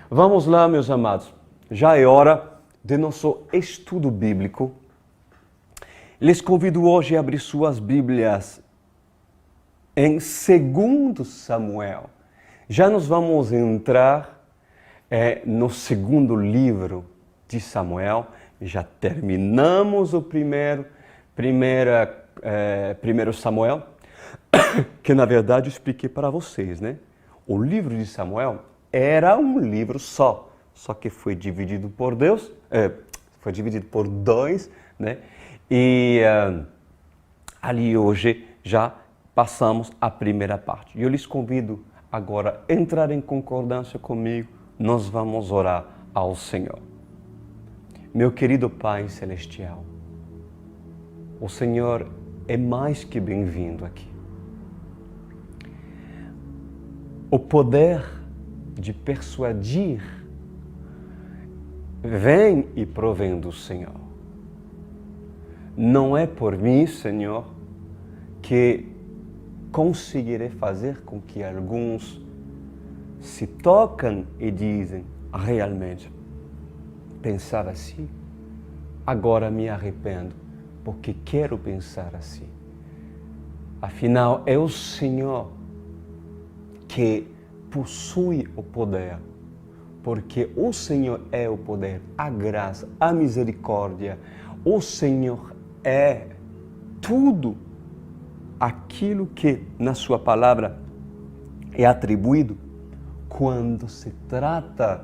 Vamos lá, meus amados. Já é hora de nosso estudo bíblico. Les convido hoje a abrir suas Bíblias em 2 Samuel. Já nos vamos entrar no segundo livro de Samuel. Já terminamos o primeiro Samuel, que na verdade eu expliquei para vocês, né? O livro de Samuel era um livro só que foi dividido por Deus, foi dividido por dois, né? E ali hoje já passamos a primeira parte. E eu lhes convido agora a entrar em concordância comigo, nós vamos orar ao Senhor. Meu querido Pai Celestial, o Senhor é mais que bem-vindo aqui. O poder de persuadir vem e provém do Senhor. Não é por mim, Senhor, que conseguirei fazer com que alguns se tocam e dizem, realmente, pensar assim, agora me arrependo, porque quero pensar assim. Afinal, é o Senhor que possui o poder, porque o Senhor é o poder, a graça, a misericórdia. O Senhor é tudo aquilo que na sua palavra é atribuído quando se trata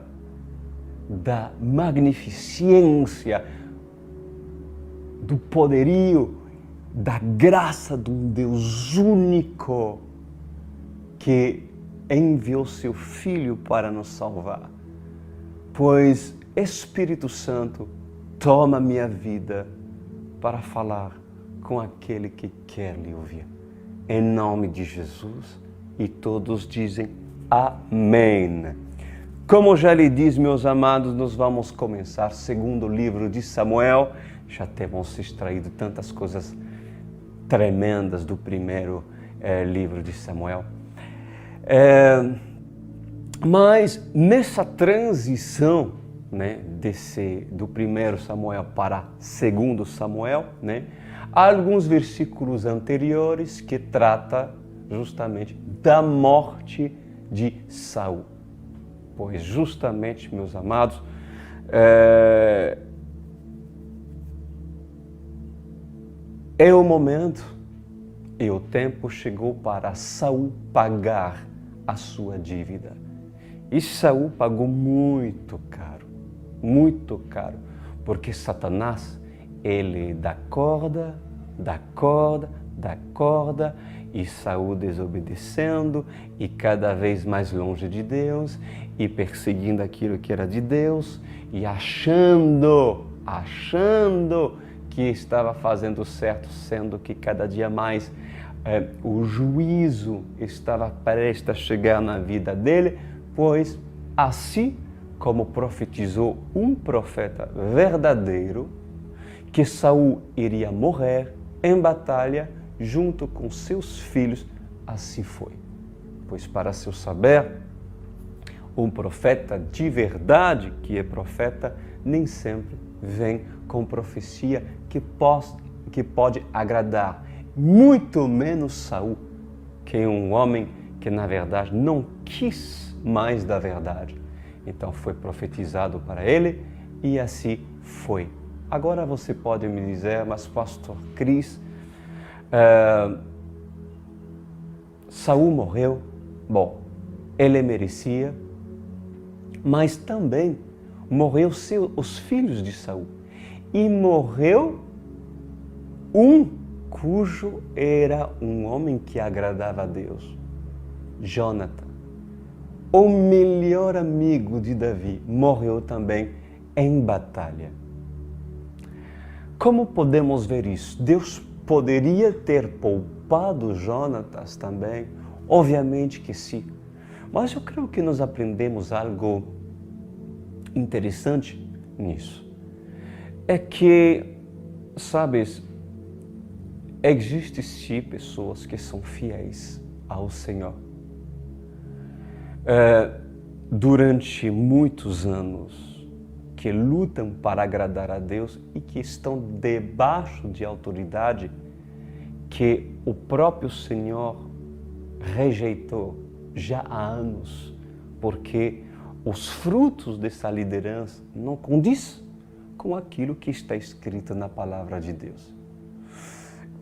da magnificência, do poderio, da graça de um Deus único que enviou seu Filho para nos salvar. Pois, Espírito Santo, toma minha vida para falar com aquele que quer lhe ouvir. Em nome de Jesus, e todos dizem amém. Como já lhe disse, meus amados, nós vamos começar segundo livro de Samuel. Já temos extraído tantas coisas tremendas do primeiro livro de Samuel. Mas nessa transição, né, do primeiro Samuel para segundo Samuel, né, há alguns versículos anteriores que trata justamente da morte de Saul. Pois justamente, meus amados, é o momento e o tempo chegou para Saul pagar a sua dívida. E Saul pagou muito caro, porque Satanás, ele dá corda, e Saul desobedecendo e cada vez mais longe de Deus e perseguindo aquilo que era de Deus e achando que estava fazendo certo, sendo que cada dia mais o juízo estava prestes a chegar na vida dele, pois assim como profetizou um profeta verdadeiro, que Saul iria morrer em batalha junto com seus filhos, assim foi. Pois para seu saber, um profeta de verdade, que é profeta, nem sempre vem com profecia que pode agradar, muito menos Saul, que é um homem que na verdade não quis mais da verdade. Então foi profetizado para ele e assim foi. Agora você pode me dizer, mas pastor Cris, Saul morreu? Bom, ele merecia, mas também morreu os filhos de Saul. E morreu um cujo era um homem que agradava a Deus, Jonathan. O melhor amigo de Davi morreu também em batalha. Como podemos ver isso? Deus poderia ter poupado Jonatas também? Obviamente que sim. Mas eu creio que nós aprendemos algo interessante nisso. É que, sabes, existem sim pessoas que são fiéis ao Senhor. durante muitos anos, que lutam para agradar a Deus e que estão debaixo de autoridade que o próprio Senhor rejeitou já há anos, porque os frutos dessa liderança não condiz com aquilo que está escrito na palavra de Deus.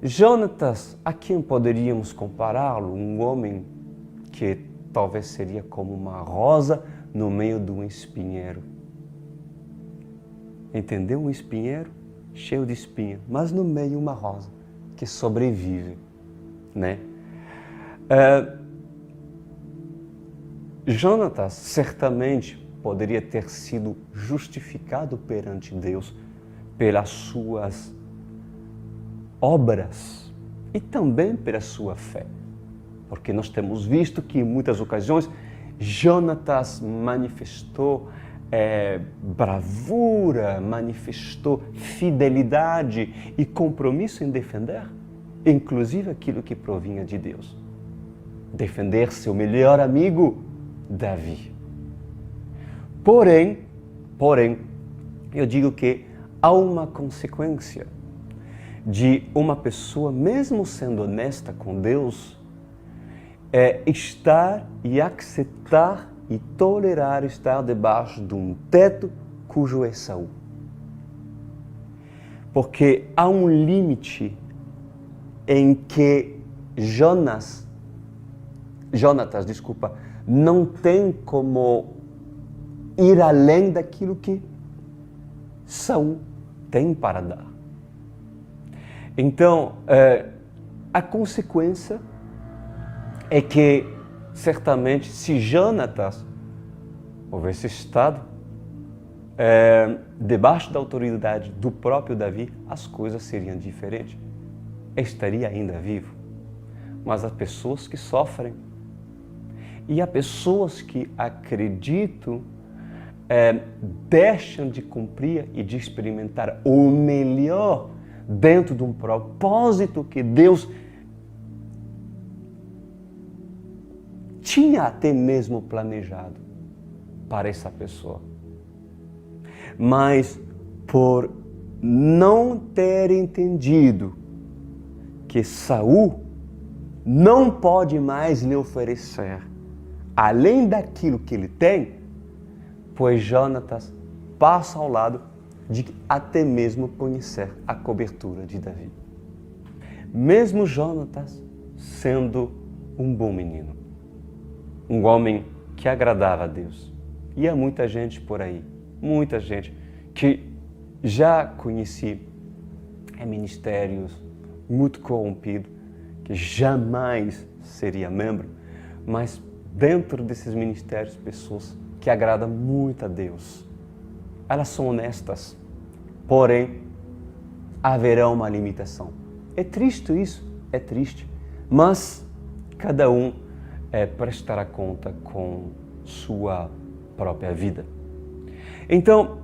Jonatas, a quem poderíamos compará-lo? Um homem que talvez seria como uma rosa no meio de um espinheiro. Entendeu? Um espinheiro cheio de espinha, mas no meio uma rosa que sobrevive, né? Jonatas certamente poderia ter sido justificado perante Deus pelas suas obras e também pela sua fé. Porque nós temos visto que em muitas ocasiões Jonatas manifestou bravura, manifestou fidelidade e compromisso em defender, inclusive aquilo que provinha de Deus. Defender seu melhor amigo, Davi. Porém, eu digo que há uma consequência de uma pessoa, mesmo sendo honesta com Deus, estar e aceitar e tolerar estar debaixo de um teto cujo é Saul. Porque há um limite em que Jonatas, não tem como ir além daquilo que Saul tem para dar. Então, a consequência é que, certamente, se Jonatas houvesse estado debaixo da autoridade do próprio Davi, as coisas seriam diferentes. Estaria ainda vivo. Mas há pessoas que sofrem. E há pessoas que acreditam, deixam de cumprir e de experimentar o melhor dentro de um propósito que Deus tinha até mesmo planejado para essa pessoa. Mas por não ter entendido que Saul não pode mais lhe oferecer além daquilo que ele tem, pois Jonatas passa ao lado de até mesmo conhecer a cobertura de Davi. Mesmo Jonatas sendo um bom menino, um homem que agradava a Deus. E há muita gente por aí, muita gente que já conheci em ministérios muito corrompido, que jamais seria membro, mas dentro desses ministérios, pessoas que agradam muito a Deus. Elas são honestas, porém, haverá uma limitação. É triste isso, é triste, mas cada um prestará conta com sua própria vida. Então,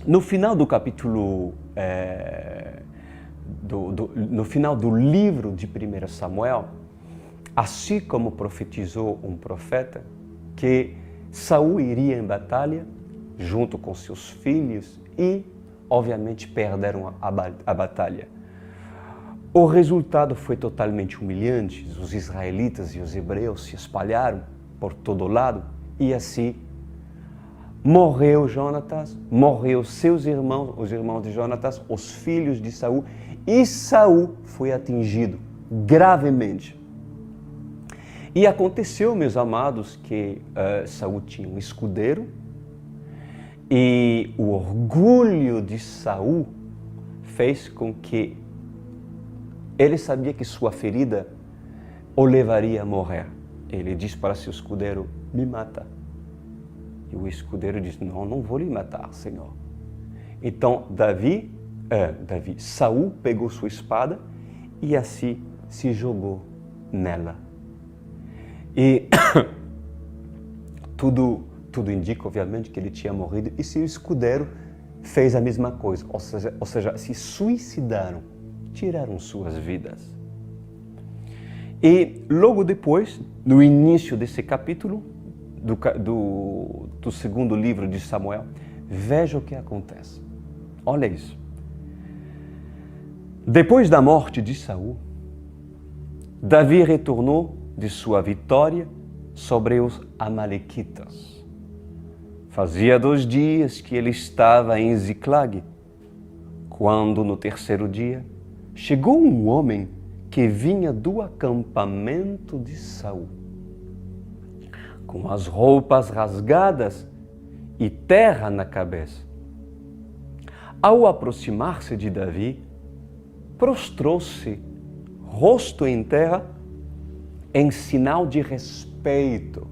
no final do capítulo, no final do livro de 1 Samuel, assim como profetizou um profeta, que Saul iria em batalha junto com seus filhos e, obviamente, perderam a batalha. O resultado foi totalmente humilhante. Os israelitas e os hebreus se espalharam por todo lado e assim morreu Jonatas, morreu seus irmãos, os irmãos de Jonatas, os filhos de Saul, e Saul foi atingido gravemente. E aconteceu, meus amados, que Saul tinha um escudeiro e o orgulho de Saul fez com que ele sabia que sua ferida o levaria a morrer. Ele disse para seu escudeiro: me mata. E o escudeiro disse: não vou lhe matar, Senhor. Então Saul pegou sua espada e assim se jogou nela. E tudo indica, obviamente, que ele tinha morrido, e seu escudeiro fez a mesma coisa, ou seja, se suicidaram, tiraram suas vidas. E logo depois, no início desse capítulo, do segundo livro de Samuel. Veja o que acontece. Olha isso. Depois da morte de Saul, Davi retornou de sua vitória sobre os amalequitas. Fazia 2 dias que ele estava em Ziclag, quando no terceiro dia chegou um homem que vinha do acampamento de Saul, com as roupas rasgadas e terra na cabeça. Ao aproximar-se de Davi, prostrou-se, rosto em terra, em sinal de respeito.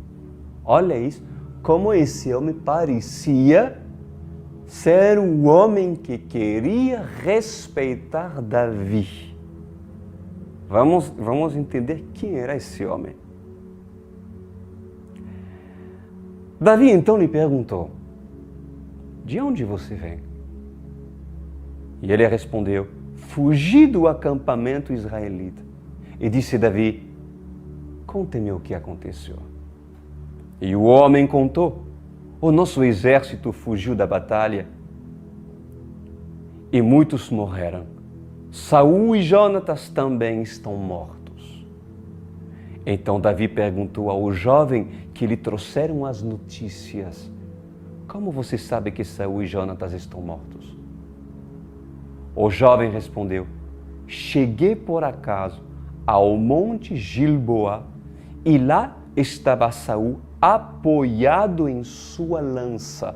Olha isso, como esse homem parecia ser um homem que queria respeitar Davi. Vamos entender quem era esse homem. Davi então lhe perguntou: de onde você vem? E ele respondeu: fugi do acampamento israelita. E disse Davi: conte-me o que aconteceu. E o homem contou: o nosso exército fugiu da batalha e muitos morreram. Saul e Jonatas também estão mortos. Então Davi perguntou ao jovem que lhe trouxeram as notícias: como você sabe que Saul e Jonatas estão mortos? O jovem respondeu: cheguei por acaso ao monte Gilboa e lá estava Saul apoiado em sua lança.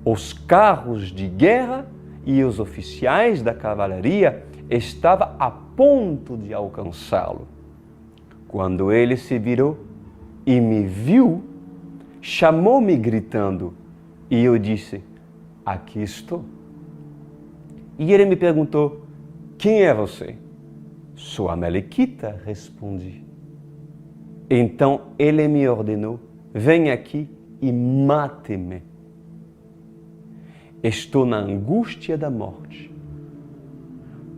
Os carros de guerra e os oficiais da cavalaria estavam a ponto de alcançá-lo. Quando ele se virou e me viu, chamou-me gritando, e eu disse: aqui estou. E ele me perguntou: quem é você? Sou amalequita, respondi. Então ele me ordenou: vem aqui e mate-me. Estou na angústia da morte.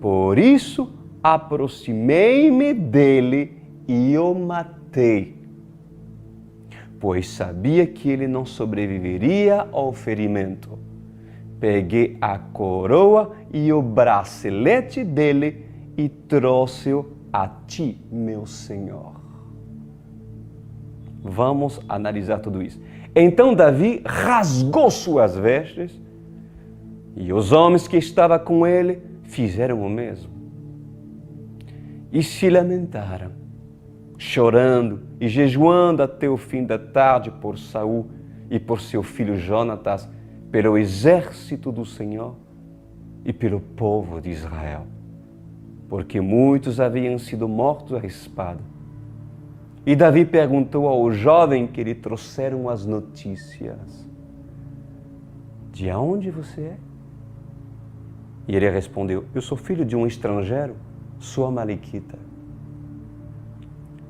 Por isso aproximei-me dele e o matei, pois sabia que ele não sobreviveria ao ferimento. Peguei a coroa e o bracelete dele e trouxe-o a ti, meu Senhor. Vamos analisar tudo isso. Então Davi rasgou suas vestes e os homens que estavam com ele fizeram o mesmo. E se lamentaram, chorando e jejuando até o fim da tarde por Saul e por seu filho Jonatas, pelo exército do Senhor e pelo povo de Israel, porque muitos haviam sido mortos à espada. E Davi perguntou ao jovem que lhe trouxeram as notícias: de onde você é? E ele respondeu: eu sou filho de um estrangeiro, sou amalequita.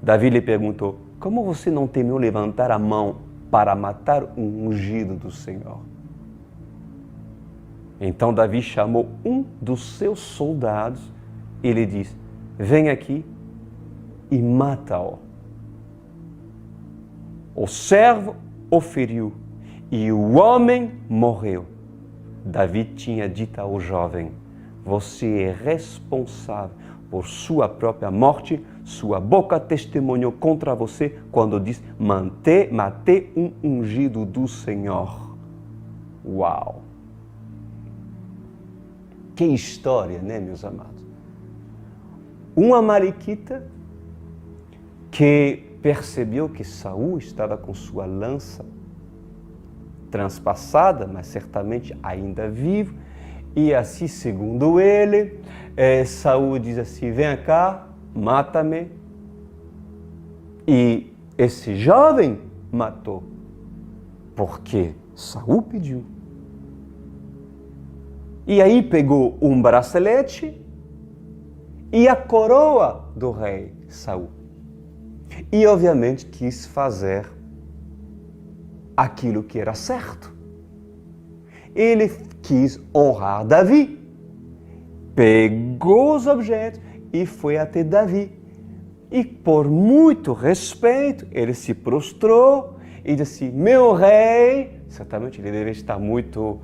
Davi lhe perguntou: como você não temeu levantar a mão para matar um ungido do Senhor? Então Davi chamou um dos seus soldados e lhe disse: vem aqui e mata-o. O servo o feriu e o homem morreu. Davi tinha dito ao jovem: você é responsável por sua própria morte, sua boca testemunhou contra você quando diz: matei um ungido do Senhor. Uau! Que história, né, meus amados? Um amalequita que percebeu que Saul estava com sua lança transpassada, mas certamente ainda vivo, e assim, segundo ele, Saul diz assim: vem cá, mata-me. E esse jovem matou, porque Saul pediu. E aí pegou um bracelete e a coroa do rei Saul. E obviamente quis fazer aquilo que era certo. Ele quis honrar Davi. Pegou os objetos e foi até Davi. E por muito respeito, ele se prostrou e disse: meu rei. Certamente ele deve estar muito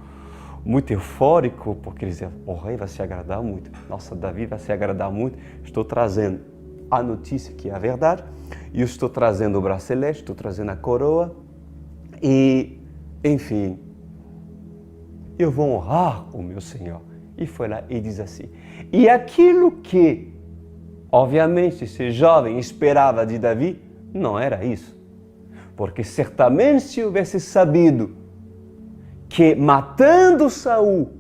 eufórico, porque ele dizia: o rei vai se agradar muito. Nossa, Davi vai se agradar muito. Estou trazendo a notícia que é a verdade. E eu estou trazendo o bracelete, estou trazendo a coroa. E, enfim, eu vou honrar o meu Senhor. E foi lá e diz assim. E aquilo que, obviamente, esse jovem esperava de Davi, não era isso. Porque certamente se houvesse sabido que matando Saul,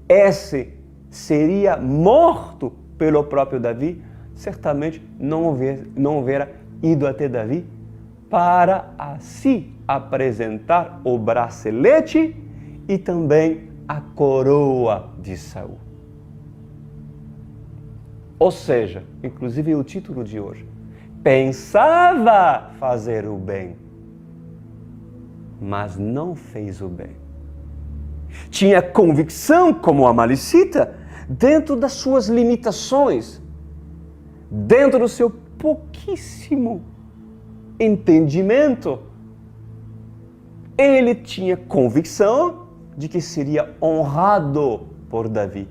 esse seria morto pelo próprio Davi, certamente não houvera ido até Davi para assim apresentar o bracelete e também a coroa de Saul. Ou seja, inclusive o título de hoje, pensava fazer o bem, mas não fez o bem. Tinha convicção, como a Amalicita, dentro das suas limitações, dentro do seu pouquíssimo entendimento. Ele tinha convicção de que seria honrado por Davi.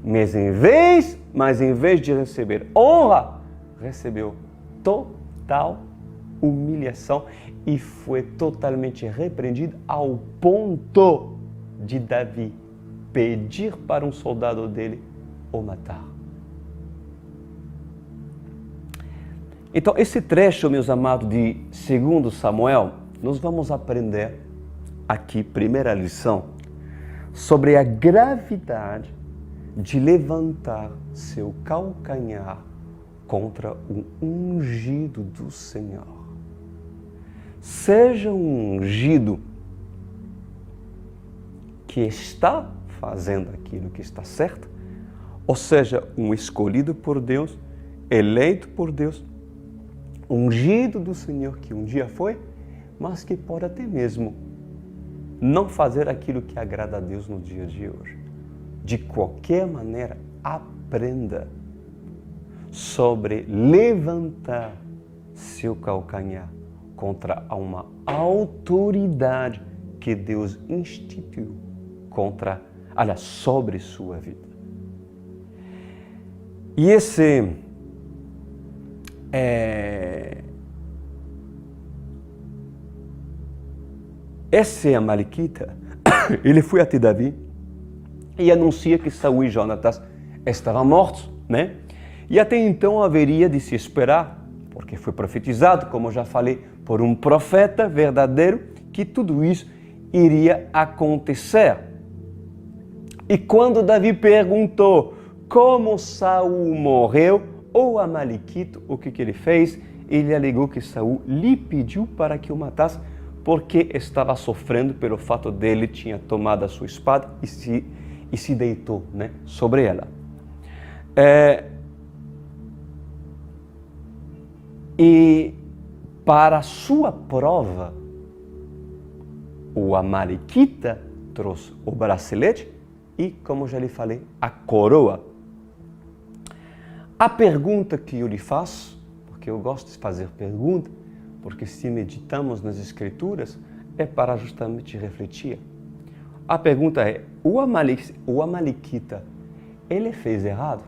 Mas em vez de receber honra, recebeu total humilhação e foi totalmente repreendido ao ponto de Davi pedir para um soldado dele o matar. Então, esse trecho, meus amados, de 2 Samuel, nós vamos aprender aqui, primeira lição, sobre a gravidade de levantar seu calcanhar contra o ungido do Senhor. Seja um ungido que está fazendo aquilo que está certo, ou seja, um escolhido por Deus, eleito por Deus, ungido do Senhor que um dia foi, mas que pode até mesmo não fazer aquilo que agrada a Deus no dia de hoje. De qualquer maneira, aprenda sobre levantar seu calcanhar contra uma autoridade que Deus instituiu sobre sua vida. E esse Amalequita, ele foi até Davi e anuncia que Saul e Jonatas estavam mortos, né? E até então haveria de se esperar, porque foi profetizado, como já falei, por um profeta verdadeiro, que tudo isso iria acontecer. E quando Davi perguntou como Saul morreu, o Amalequita, o que ele fez? Ele alegou que Saul lhe pediu para que o matasse, porque estava sofrendo pelo fato dele tinha tomado a sua espada e se deitou, né, sobre ela. E para sua prova, o Amalequita trouxe o bracelete e, como já lhe falei, a coroa. A pergunta que eu lhe faço, porque eu gosto de fazer pergunta, porque se meditamos nas Escrituras, é para justamente refletir. A pergunta é, o Amalequita, ele fez errado?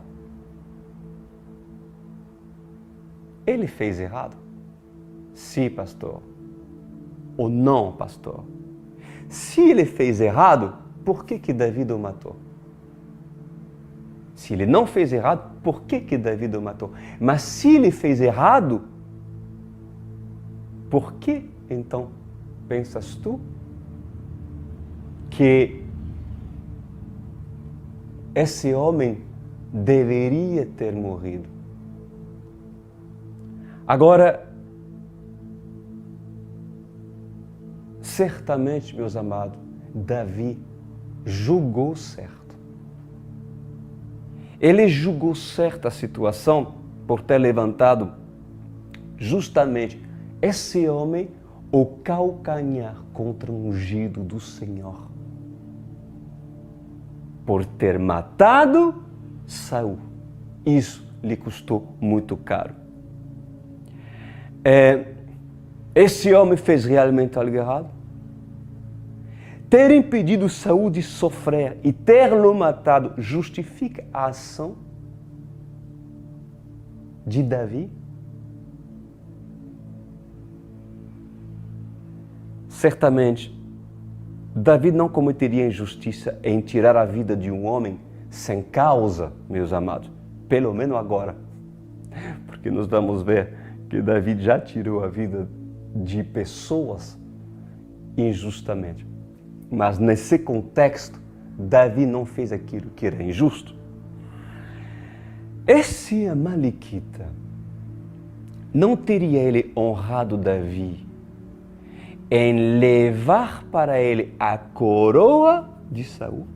Ele fez errado? Sim, pastor. Ou não, pastor? Se ele fez errado, por que Davi o matou? Se ele não fez errado, por que Davi o matou? Mas se ele fez errado, por que então pensas tu que esse homem deveria ter morrido? Agora, certamente, meus amados, Davi julgou certo. Ele julgou certa a situação por ter levantado justamente esse homem o calcanhar contra o ungido do Senhor. Por ter matado Saul. Isso lhe custou muito caro. Esse homem fez realmente algo errado? Ter impedido Saul de sofrer e ter-lo matado justifica a ação de Davi? Certamente, Davi não cometeria injustiça em tirar a vida de um homem sem causa, meus amados. Pelo menos agora. Porque nós vamos ver que Davi já tirou a vida de pessoas injustamente. Mas nesse contexto, Davi não fez aquilo que era injusto. Esse amalequita, não teria ele honrado Davi em levar para ele a coroa de Saul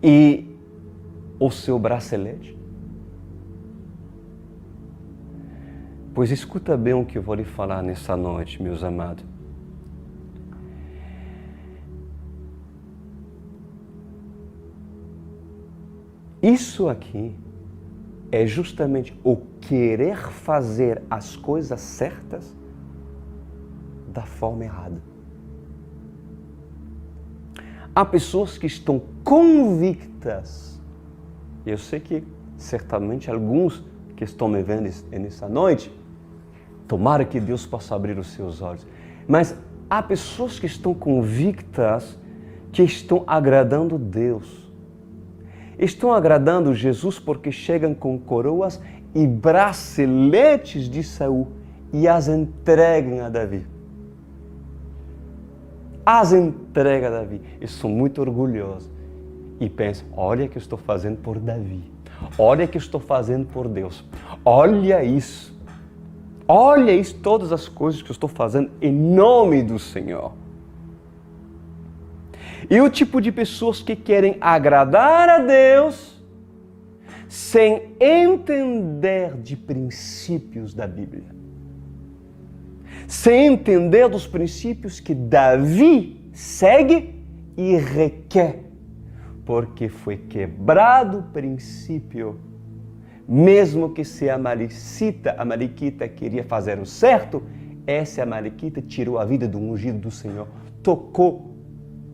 e o seu bracelete? Pois escuta bem o que eu vou lhe falar nessa noite, meus amados. Isso aqui é justamente o querer fazer as coisas certas da forma errada. Há pessoas que estão convictas, eu sei que certamente alguns que estão me vendo nessa noite, tomara que Deus possa abrir os seus olhos, mas há pessoas que estão convictas que estão agradando Deus. Estão agradando Jesus porque chegam com coroas e braceletes de Saul e as entregam a Davi. As entregam a Davi. E são muito orgulhosos. E pensam, olha o que eu estou fazendo por Davi. Olha o que eu estou fazendo por Deus. Olha isso. Olha isso, todas as coisas que eu estou fazendo em nome do Senhor. E o tipo de pessoas que querem agradar a Deus sem entender de princípios da Bíblia. Sem entender dos princípios que Davi segue e requer. Porque foi quebrado o princípio. Mesmo que se a Amalequita queria fazer o certo, essa Amalequita tirou a vida do ungido do Senhor. Tocou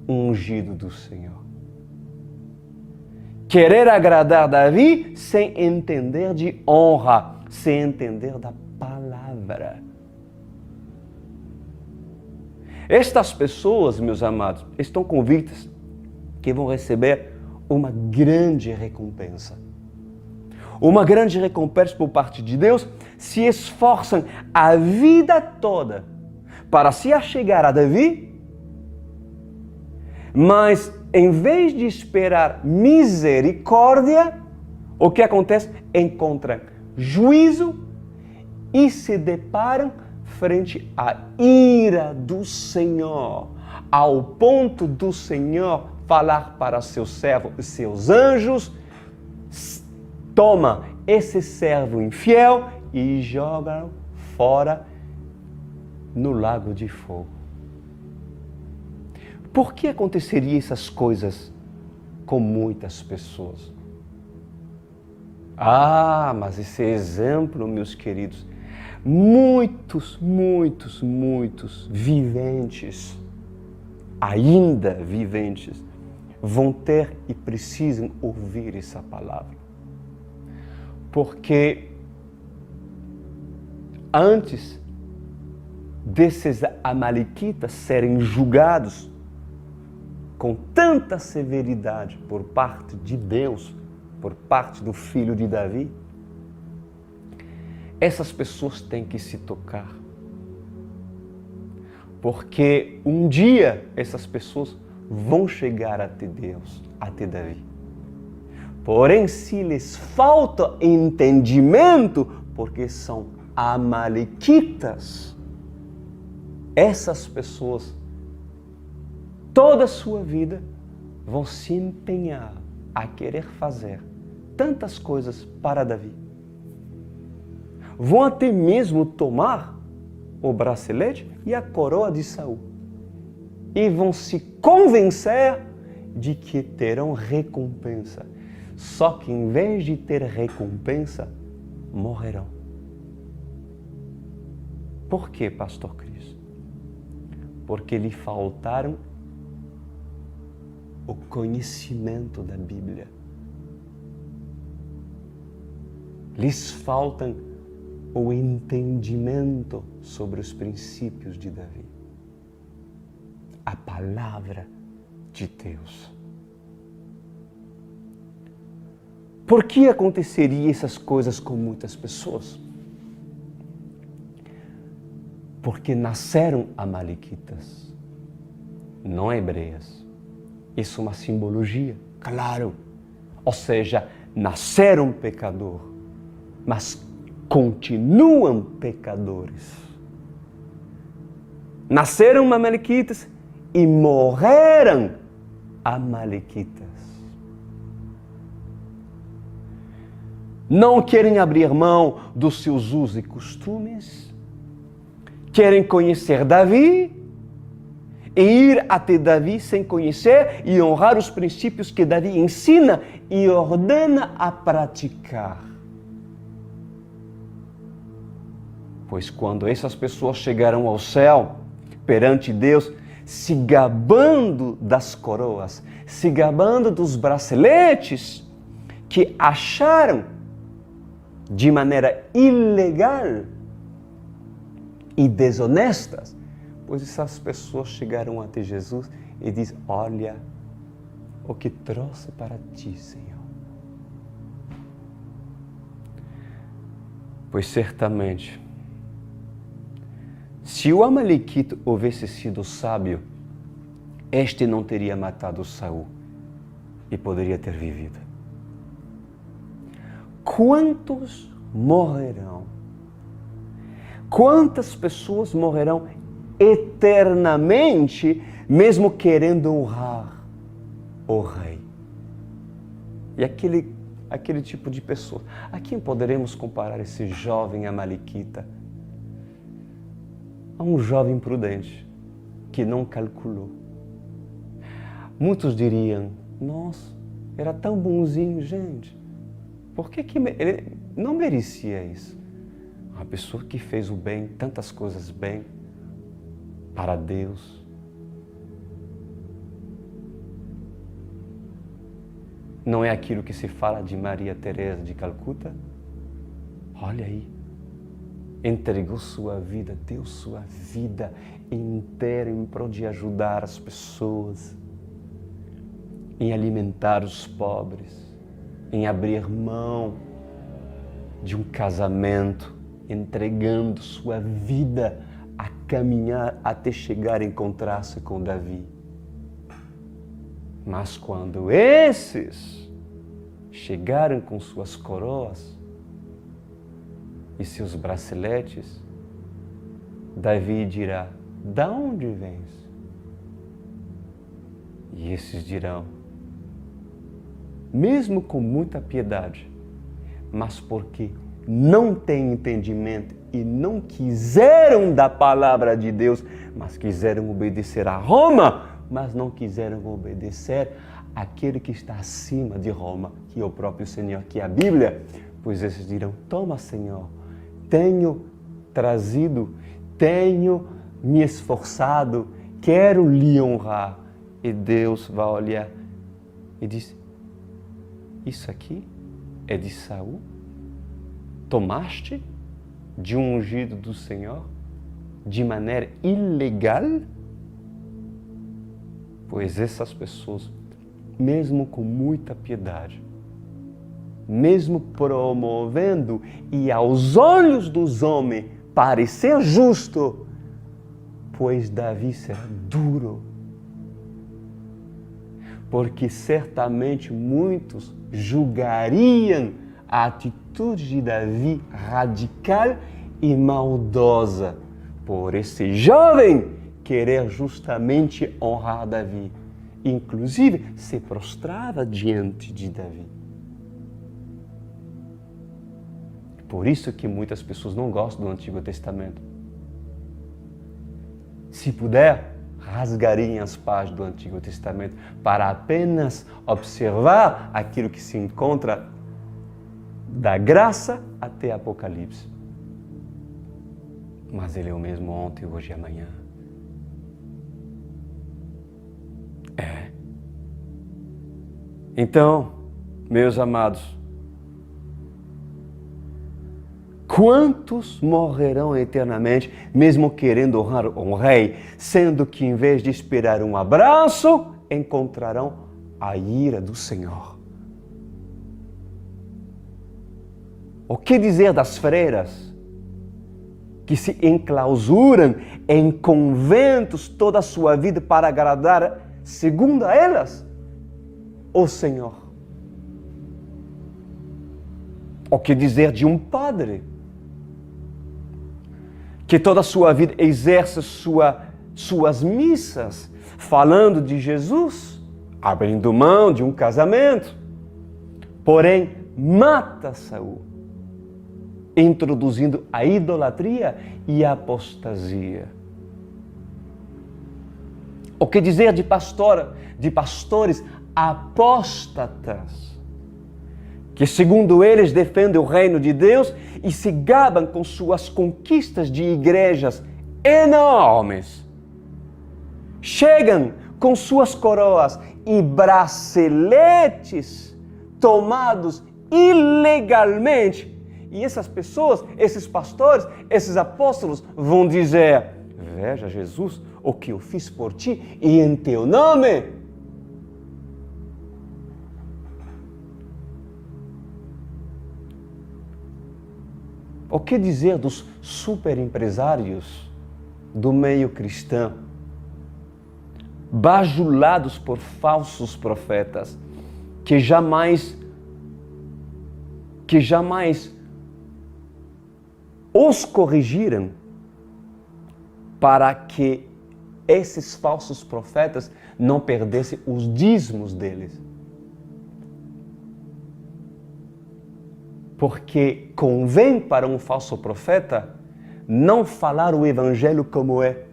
ungido do Senhor. Querer agradar Davi sem entender de honra, sem entender da palavra. Estas pessoas, meus amados, estão convictas que vão receber uma grande recompensa. Uma grande recompensa por parte de Deus, se esforçam a vida toda para se achegar a Davi, mas em vez de esperar misericórdia, o que acontece? Encontram juízo e se deparam frente à ira do Senhor, ao ponto do Senhor falar para seu servo e seus anjos: toma esse servo infiel e joga-o fora no lago de fogo. Por que aconteceria essas coisas com muitas pessoas? Mas esse exemplo, meus queridos, muitos viventes, ainda viventes, vão ter e precisam ouvir essa palavra. Porque antes desses amalequitas serem julgados com tanta severidade por parte de Deus, por parte do filho de Davi, essas pessoas têm que se tocar. Porque um dia essas pessoas vão chegar até Deus, até Davi. Porém, se lhes falta entendimento, porque são amalequitas, essas pessoas, toda a sua vida, vão se empenhar a querer fazer tantas coisas para Davi. Vão até mesmo tomar o bracelete e a coroa de Saul. E vão se convencer de que terão recompensa. só que em vez de ter recompensa, morrerão. Por quê, pastor Cris? Porque lhe faltaram o conhecimento da Bíblia. Lhes faltam o entendimento sobre os princípios de Davi. A palavra de Deus. Por que aconteceria essas coisas com muitas pessoas? Porque nasceram amalequitas, não hebreias. Isso é uma simbologia, claro. Ou seja, nasceram pecador, mas continuam pecadores. Nasceram amalequitas e morreram amalequitas. Não querem abrir mão dos seus usos e costumes, querem conhecer Davi e ir até Davi sem conhecer e honrar os princípios que Davi ensina e ordena a praticar. Pois quando essas pessoas chegaram ao céu, perante Deus, se gabando das coroas, se gabando dos braceletes que acharam de maneira ilegal e desonestas, pois essas pessoas chegaram até Jesus e dizem: olha o que trouxe para ti, Senhor. Pois certamente, se o amalequita houvesse sido sábio, este não teria matado Saul e poderia ter vivido. Quantos morrerão? Quantas pessoas morrerão eternamente, mesmo querendo honrar o rei? E aquele tipo de pessoa, a quem poderemos comparar esse jovem amalequita? A um jovem prudente, que não calculou. Muitos diriam: nossa, era tão bonzinho, gente. Por que ele não merecia isso? Uma pessoa que fez o bem, tantas coisas bem, para Deus. Não é aquilo que se fala de Maria Teresa de Calcutá? Olha aí. Entregou sua vida, deu sua vida inteira em prol de ajudar as pessoas, em alimentar os pobres, em abrir mão de um casamento, entregando sua vida a caminhar até chegar a encontrar-se com Davi. Mas quando esses chegaram com suas coroas e seus braceletes, Davi dirá: da onde vens? E esses dirão, mesmo com muita piedade, mas porque não têm entendimento e não quiseram da palavra de Deus, mas quiseram obedecer a Roma, mas não quiseram obedecer àquele que está acima de Roma, que é o próprio Senhor, que é a Bíblia. Pois esses dirão: toma, Senhor, tenho trazido, tenho me esforçado, quero lhe honrar. E Deus vai olhar e diz: isso aqui é de Saul? Tomaste de um ungido do Senhor de maneira ilegal? Pois essas pessoas, mesmo com muita piedade, mesmo promovendo e aos olhos dos homens parecer justo, pois Davi será duro, porque certamente muitos julgariam a atitude de Davi radical e maldosa, por esse jovem querer justamente honrar Davi. Inclusive, se prostrava diante de Davi. Por isso que muitas pessoas não gostam do Antigo Testamento. Se puder, rasgariam as páginas do Antigo Testamento para apenas observar aquilo que se encontra da graça até Apocalipse. Mas Ele é o mesmo ontem, hoje e amanhã. Então, meus amados, quantos morrerão eternamente, mesmo querendo honrar um rei, sendo que em vez de esperar um abraço, encontrarão a ira do Senhor? O que dizer das freiras que se enclausuram em conventos toda a sua vida para agradar, segundo a elas, o Senhor? O que dizer de um padre que toda a sua vida exerce suas missas falando de Jesus, abrindo mão de um casamento, porém mata Saul, introduzindo a idolatria e a apostasia? O que dizer de pastores apóstatas, que segundo eles defendem o reino de Deus e se gabam com suas conquistas de igrejas enormes? Chegam com suas coroas e braceletes tomados ilegalmente. E essas pessoas, esses pastores, esses apóstolos vão dizer: veja, Jesus, o que eu fiz por ti e em teu nome. O que dizer dos superempresários do meio cristão, bajulados por falsos profetas, que jamais os corrigiram para que esses falsos profetas não perdessem os dízimos deles? Porque convém para um falso profeta não falar o evangelho como é,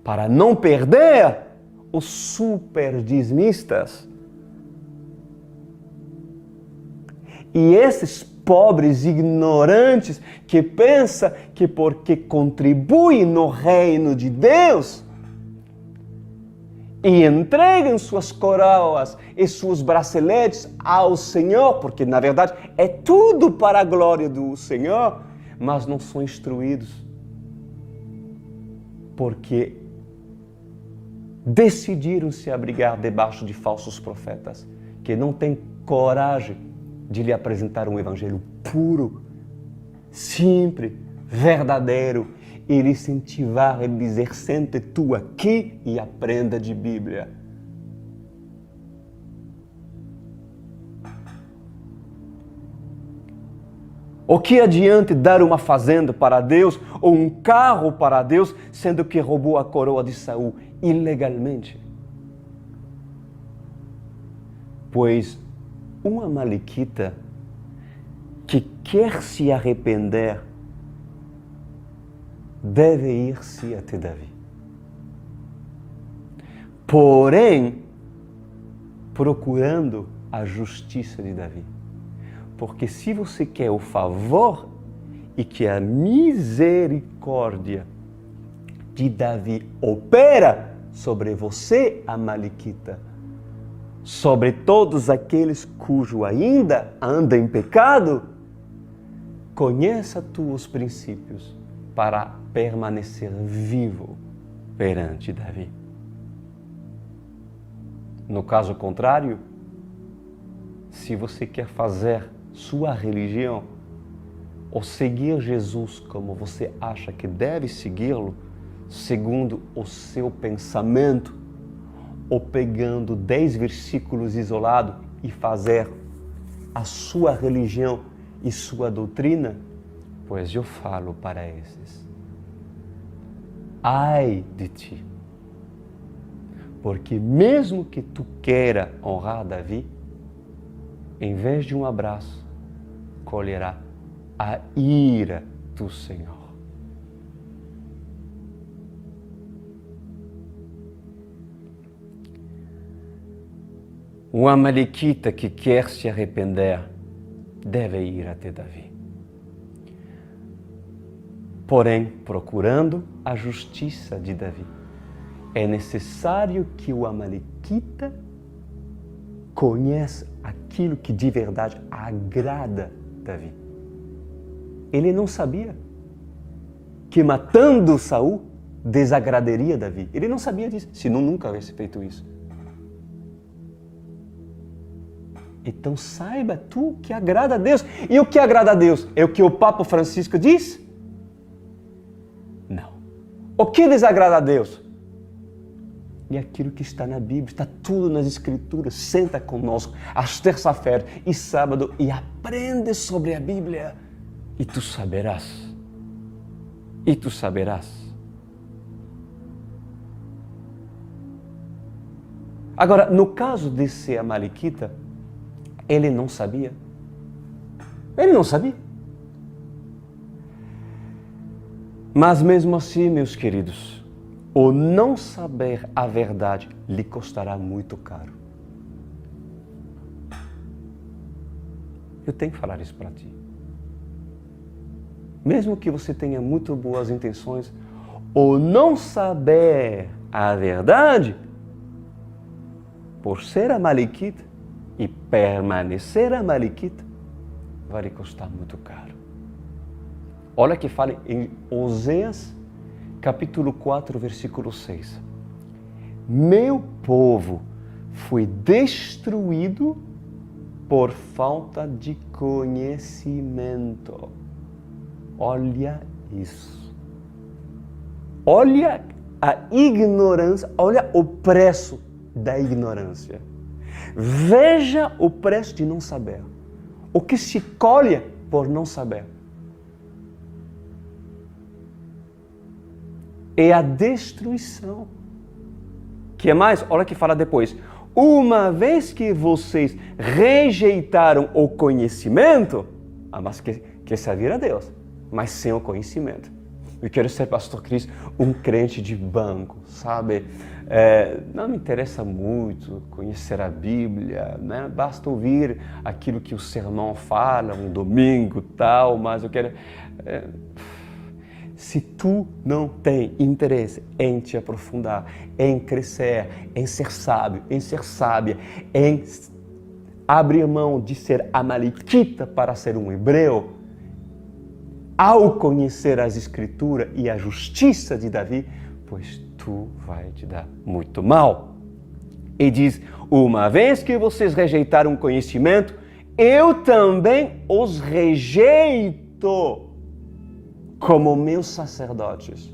para não perder os super dizimistas. E esses pobres ignorantes que pensam que porque contribuem no reino de Deus e entregam suas coroas e seus braceletes ao Senhor, porque na verdade é tudo para a glória do Senhor, mas não são instruídos, porque decidiram se abrigar debaixo de falsos profetas, que não têm coragem de lhe apresentar um evangelho puro, simples, verdadeiro, e lhe incentivar a dizer: sente tu aqui e aprenda de Bíblia. O que adianta dar uma fazenda para Deus ou um carro para Deus, sendo que roubou a coroa de Saul ilegalmente? Pois um amalequita que quer se arrepender deve ir-se até Davi. Porém, procurando a justiça de Davi. Porque se você quer o favor e que a misericórdia de Davi opera sobre você, amalequita, sobre todos aqueles cujo ainda anda em pecado, conheça tu os princípios para permanecer vivo perante Davi. No caso contrário, se você quer fazer sua religião ou seguir Jesus como você acha que deve segui-lo, segundo o seu pensamento, ou pegando 10 versículos isolados e fazer a sua religião e sua doutrina, pois eu falo para esses: ai de ti, porque mesmo que tu queira honrar Davi, em vez de um abraço, colherá a ira do Senhor. um amalequita que quer se arrepender deve ir até Davi. Porém, procurando a justiça de Davi, é necessário que o amalequita conheça aquilo que de verdade agrada Davi. Ele não sabia que matando Saul desagradaria Davi. Ele não sabia disso, senão nunca tivesse feito isso. Então saiba tu o que agrada a Deus. E o que agrada a Deus? É o que o Papa Francisco diz? Não. O que desagrada a Deus? É aquilo que está na Bíblia, está tudo nas Escrituras. Senta conosco às terça-feiras e sábado e aprende sobre a Bíblia. E tu saberás. E tu saberás. Agora, no caso desse amalequita, ele não sabia. Ele não sabia. Mas mesmo assim, meus queridos, o não saber a verdade lhe custará muito caro. Eu tenho que falar isso para ti. Mesmo que você tenha muito boas intenções, o não saber a verdade, por ser amalequita e permanecer amalequita, vai lhe custar muito caro. Olha que fala em Oséias, capítulo 4, versículo 6. Meu povo foi destruído por falta de conhecimento. Olha isso. Olha a ignorância, olha o preço da ignorância. Veja o preço de não saber. O que se colhe por não saber. É a destruição. Que mais? Olha que fala depois. Uma vez que vocês rejeitaram o conhecimento, mas que servir a Deus, mas sem o conhecimento. Eu quero ser, pastor Cris, um crente de banco, sabe? Não me interessa muito conhecer a Bíblia, né? Basta ouvir aquilo que o sermão fala, um domingo tal, mas eu quero... Se tu não tem interesse em te aprofundar, em crescer, em ser sábio, em ser sábia, em abrir mão de ser amalequita para ser um hebreu, ao conhecer as Escrituras e a justiça de Davi, pois tu vai te dar muito mal. E diz, uma vez que vocês rejeitaram o conhecimento, eu também os rejeito como meus sacerdotes.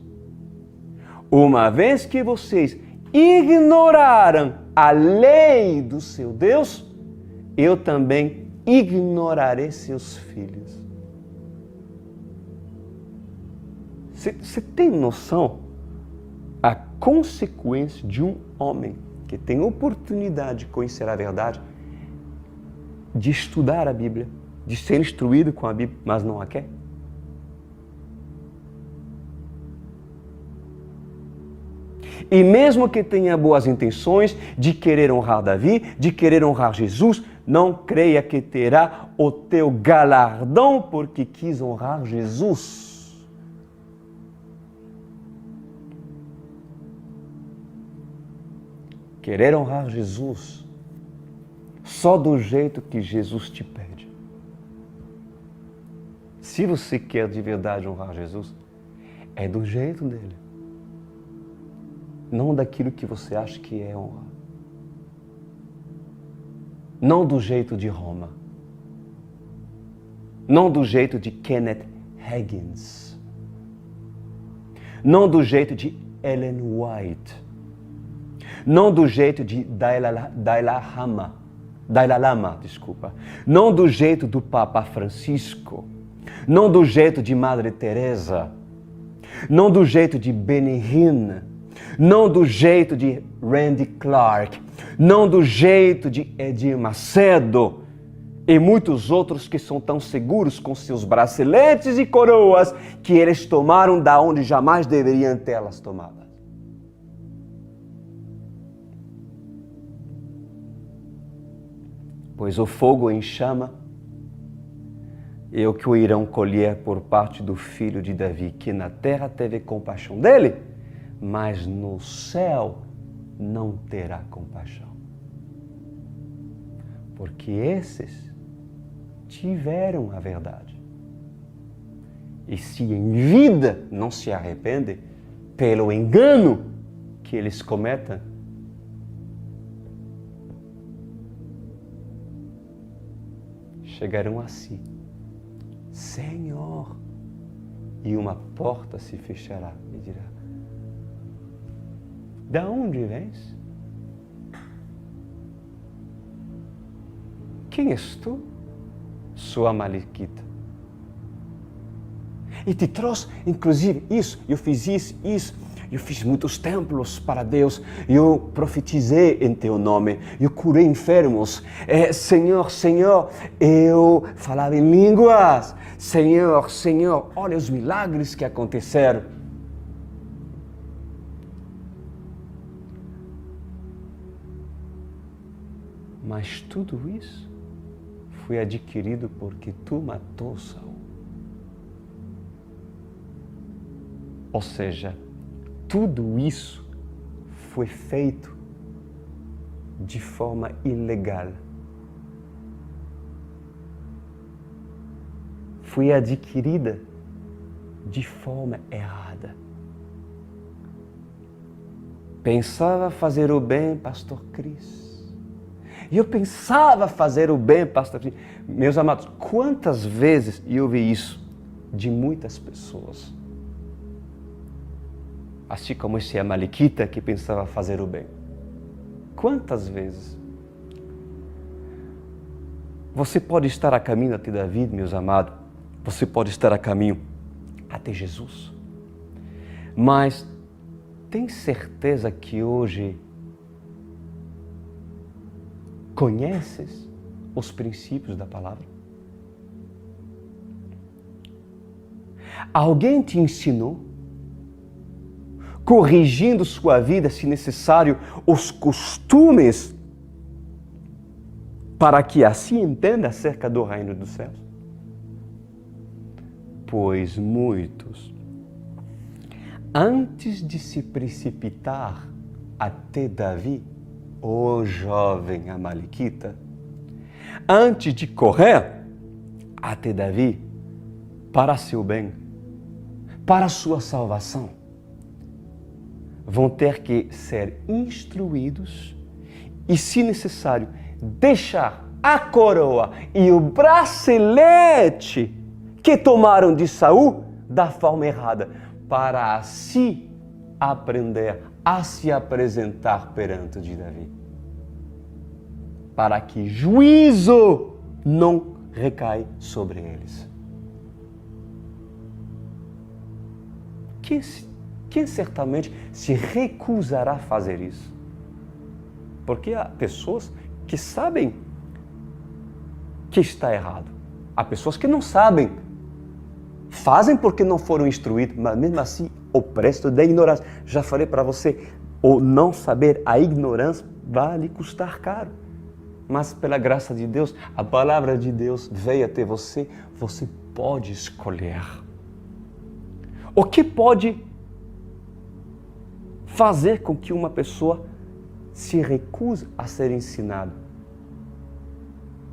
Uma vez que vocês ignoraram a lei do seu Deus, eu também ignorarei seus filhos. Você tem noção a consequência de um homem que tem oportunidade de conhecer a verdade, de estudar a Bíblia, de ser instruído com a Bíblia, mas não a quer? E mesmo que tenha boas intenções de querer honrar Davi, de querer honrar Jesus, não creia que terá o teu galardão porque quis honrar Jesus. Querer honrar Jesus só do jeito que Jesus te pede. Se você quer de verdade honrar Jesus, é do jeito dele. Não daquilo que você acha que é honra. Não do jeito de Roma. Não do jeito de Kenneth Hagin. Não do jeito de Ellen White. Não do jeito de Dalai Lama, não do jeito do Papa Francisco, não do jeito de Madre Teresa, não do jeito de Benny Hinn, não do jeito de Randy Clark, não do jeito de Edir Macedo e muitos outros que são tão seguros com seus braceletes e coroas que eles tomaram da onde jamais deveriam tê-las tomadas. pois o fogo em chama é o que o irão colher por parte do filho de Davi, que na terra teve compaixão dele, mas no céu não terá compaixão. Porque esses tiveram a verdade. E se em vida não se arrependem pelo engano que eles cometem, chegarão a si: Senhor, e uma porta se fechará e dirá: da onde vens? Quem és tu? Sou amalequita. E te trouxe, inclusive, isso, eu fiz isso, eu fiz muitos templos para Deus, eu profetizei em teu nome, eu curei enfermos, Senhor, eu falava em línguas, Senhor, olha os milagres que aconteceram. Mas tudo isso foi adquirido porque tu matou Saul. Ou seja, tudo isso foi feito de forma ilegal. Foi adquirida de forma errada. Pensava fazer o bem, pastor Cris. Eu pensava fazer o bem, pastor Cris. Meus amados, quantas vezes eu ouvi isso de muitas pessoas? Assim como esse amalequita que pensava fazer o bem. Quantas vezes? Você pode estar a caminho até Davi, meus amados. Você pode estar a caminho até Jesus. Mas tem certeza que hoje conheces os princípios da palavra? Alguém te ensinou? Corrigindo sua vida, se necessário, os costumes, para que assim entenda acerca do reino dos céus? Pois muitos, antes de se precipitar até Davi, o jovem amalequita, antes de correr até Davi para seu bem, para sua salvação, vão ter que ser instruídos e, se necessário, deixar a coroa e o bracelete que tomaram de Saul da forma errada, para assim aprender a se apresentar perante de Davi, para que juízo não recai sobre eles. Quem certamente se recusará a fazer isso? Porque há pessoas que sabem que está errado. Há pessoas que não sabem. Fazem porque não foram instruídos, mas mesmo assim, o preço da ignorância. Já falei para você, o não saber, a ignorância vai lhe custar caro. Mas pela graça de Deus, a palavra de Deus veio até você, você pode escolher. O que pode fazer com que uma pessoa se recuse a ser ensinada?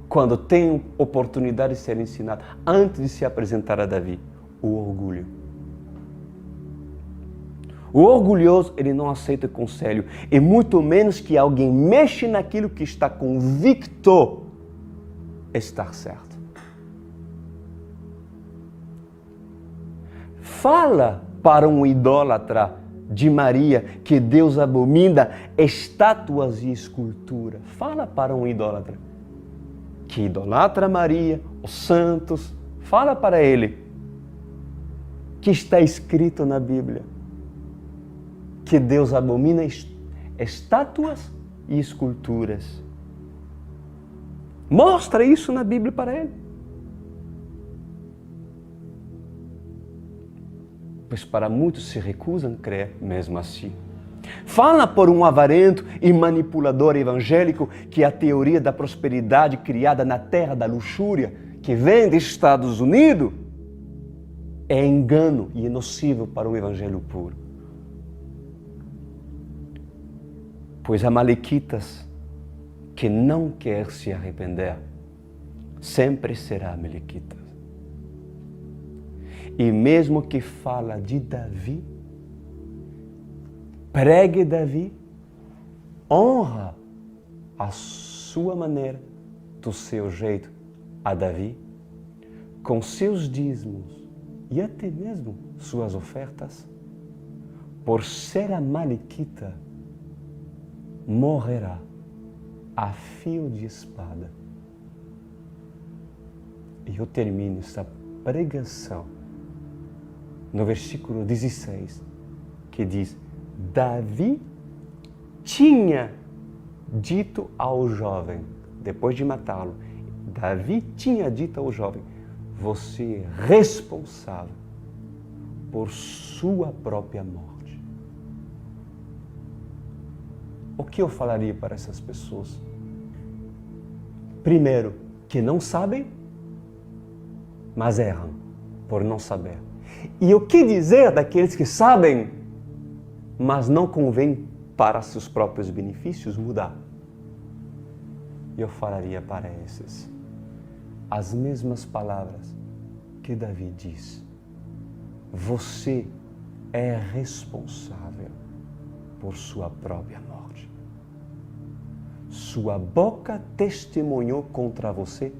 Quando tem oportunidade de ser ensinado, antes de se apresentar a Davi, o orgulho. O orgulhoso, ele não aceita conselho, e muito menos que alguém mexa naquilo que está convicto estar certo. Fala para um idólatra de Maria que Deus abomina estátuas e escultura. Fala para um idólatra que idolatra Maria, os santos. Fala para ele que está escrito na Bíblia que Deus abomina estátuas e esculturas. Mostra isso na Bíblia para ele. Pois para muitos se recusam a crer mesmo assim. Fala por um avarento e manipulador evangélico que a teoria da prosperidade criada na terra da luxúria, que vem dos Estados Unidos, é engano e é nocivo para o evangelho puro. Pois amalequitas que não quer se arrepender, sempre será amalequita. E mesmo que fala de Davi, pregue Davi, honra a sua maneira, do seu jeito, a Davi, com seus dízimos e até mesmo suas ofertas, por ser amalequita, morrerá a fio de espada. E eu termino esta pregação no versículo 16, que diz: Davi tinha dito ao jovem, depois de matá-lo, Davi tinha dito ao jovem: você é responsável por sua própria morte. O que eu falaria para essas pessoas? Primeiro, que não sabem, mas erram por não saber. E o que dizer daqueles que sabem, mas não convém para seus próprios benefícios mudar? Eu falaria para esses as mesmas palavras que Davi diz. Você é responsável por sua própria morte. Sua boca testemunhou contra você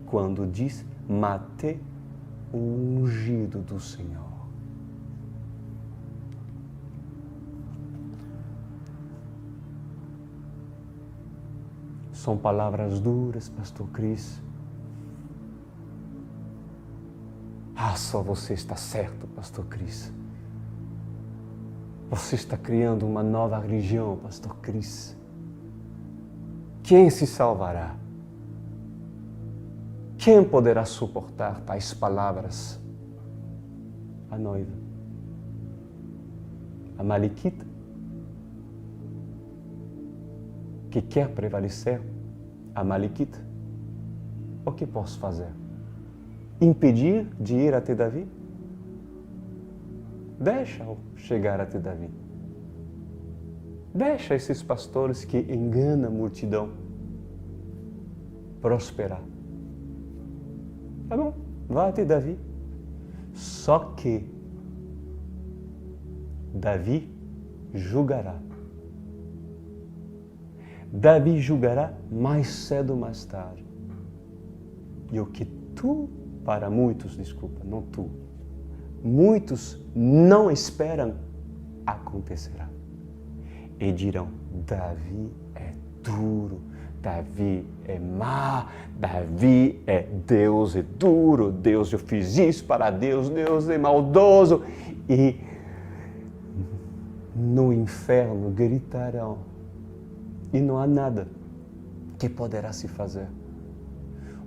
quando diz: matei o ungido do Senhor. São palavras duras, Pastor Cris. Só você está certo, Pastor Cris. Você está criando uma nova religião, Pastor Cris. Quem se salvará? Quem poderá suportar tais palavras? A noiva. A Maliquita, que quer prevalecer. A Maliquita. O que posso fazer? Impedir de ir até Davi? Deixa-o chegar até Davi. Deixa esses pastores que enganam a multidão prosperar. Tá bom, vá até Davi. Só que Davi julgará. Davi julgará mais cedo ou mais tarde. E o que para muitos, não tu, muitos não esperam, acontecerá. E dirão: Davi é duro, Davi é má, Davi é Deus é duro, Deus, eu fiz isso para Deus, Deus é maldoso. E no inferno gritarão, e não há nada que poderá se fazer.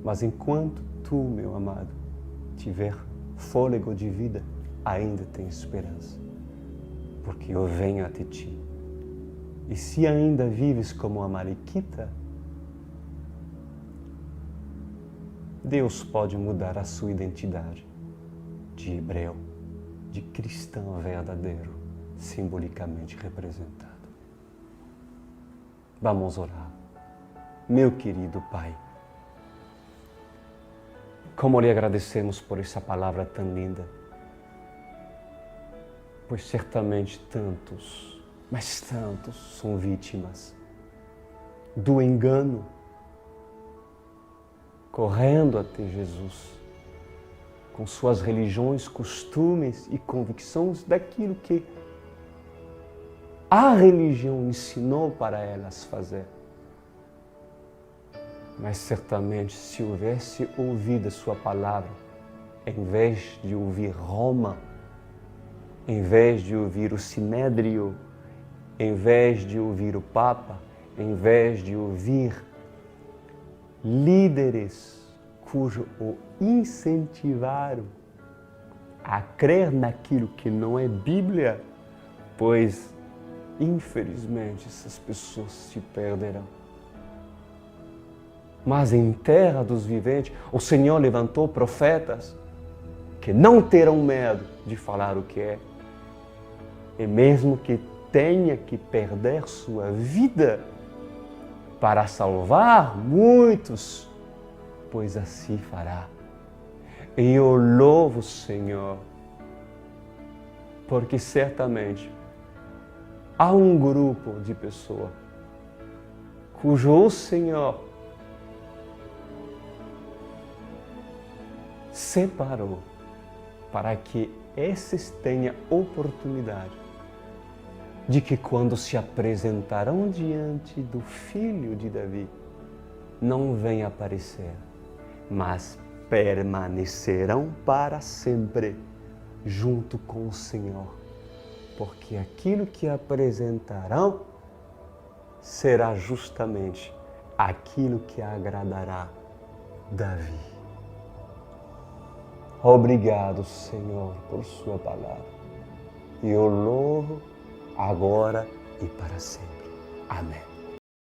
Mas enquanto tu, meu amado, tiver fôlego de vida, ainda tem esperança, porque eu venho até ti. E se ainda vives como uma Maliquita, Deus pode mudar a sua identidade de hebreu, de cristão verdadeiro, simbolicamente representado. Vamos orar. Meu querido Pai, como lhe agradecemos por essa palavra tão linda, pois certamente tantos, mas tantos são vítimas do engano, correndo até Jesus, com suas religiões, costumes e convicções daquilo que a religião ensinou para elas fazer. Mas certamente, se houvesse ouvido a sua palavra, em vez de ouvir Roma, em vez de ouvir o Sinédrio, em vez de ouvir o Papa, em vez de ouvir líderes cujo o incentivaram a crer naquilo que não é Bíblia, pois infelizmente, essas pessoas se perderão. Mas em terra dos viventes, o Senhor levantou profetas que não terão medo de falar o que é. E mesmo que tenha que perder sua vida para salvar muitos, pois assim fará. E eu louvo o Senhor, porque certamente há um grupo de pessoas cujo o Senhor separou para que esses tenham oportunidade de que quando se apresentarão diante do Filho de Davi, não venha aparecer, mas permanecerão para sempre junto com o Senhor, porque aquilo que apresentarão será justamente aquilo que agradará Davi. Obrigado, Senhor, por sua palavra. E eu louvo agora e para sempre. Amém.